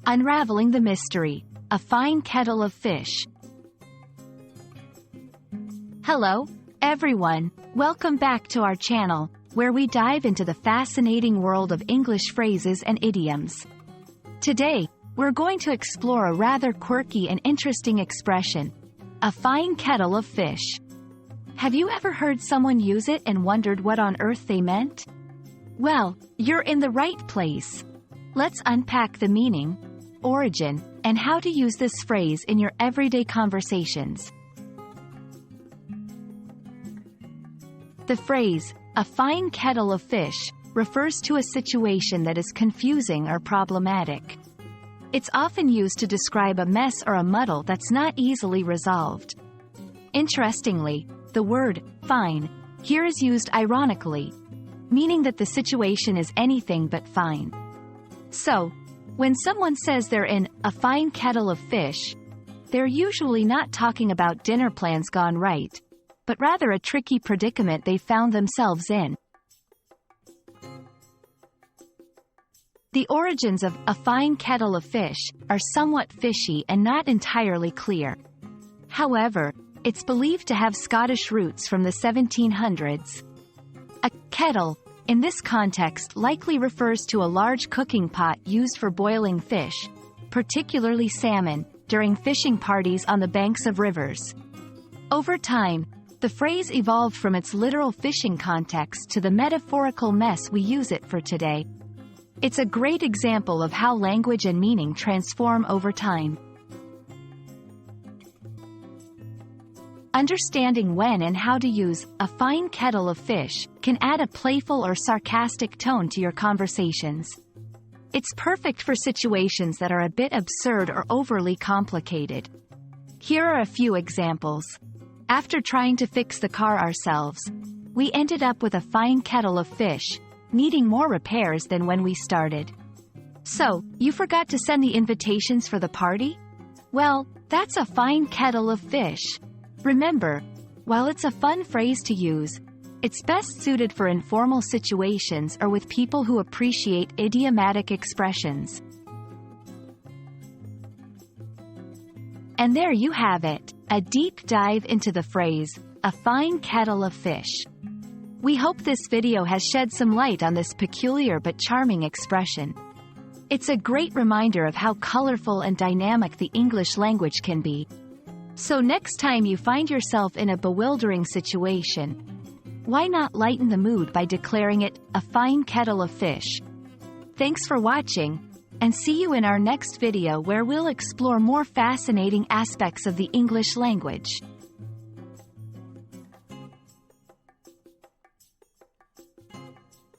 Unraveling the Mystery, a fine kettle of fish. Hello, everyone. Welcome back to our channel, where we dive into the fascinating world of English phrases and idioms. Today, we're going to explore a rather quirky and interesting expression, a fine kettle of fish. Have you ever heard someone use it and wondered what on earth they meant? Well, you're in the right place. Let's unpack the meaning, origin, and how to use this phrase in your everyday conversations. The phrase, a fine kettle of fish, refers to a situation that is confusing or problematic. It's often used to describe a mess or a muddle that's not easily resolved. Interestingly, the word fine here is used ironically, meaning that the situation is anything but fine. So, when someone says they're in a fine kettle of fish, they're usually not talking about dinner plans gone right, but rather a tricky predicament they found themselves in. The origins of a fine kettle of fish are somewhat fishy and not entirely clear. However, it's believed to have Scottish roots from the 1700s. A kettle, in this context, likely refers to a large cooking pot used for boiling fish, particularly salmon, during fishing parties on the banks of rivers. Over time, the phrase evolved from its literal fishing context to the metaphorical mess we use it for today. It's a great example of how language and meaning transform over time. Understanding when and how to use a fine kettle of fish can add a playful or sarcastic tone to your conversations. It's perfect for situations that are a bit absurd or overly complicated. Here are a few examples. After trying to fix the car ourselves, we ended up with a fine kettle of fish, needing more repairs than when we started. So, you forgot to send the invitations for the party? Well, that's a fine kettle of fish. Remember, while it's a fun phrase to use, it's best suited for informal situations or with people who appreciate idiomatic expressions. And there you have it, a deep dive into the phrase, a fine kettle of fish. We hope this video has shed some light on this peculiar but charming expression. It's a great reminder of how colorful and dynamic the English language can be. So next time you find yourself in a bewildering situation, why not lighten the mood by declaring it a fine kettle of fish? Thanks for watching, and see you in our next video where we'll explore more fascinating aspects of the English language.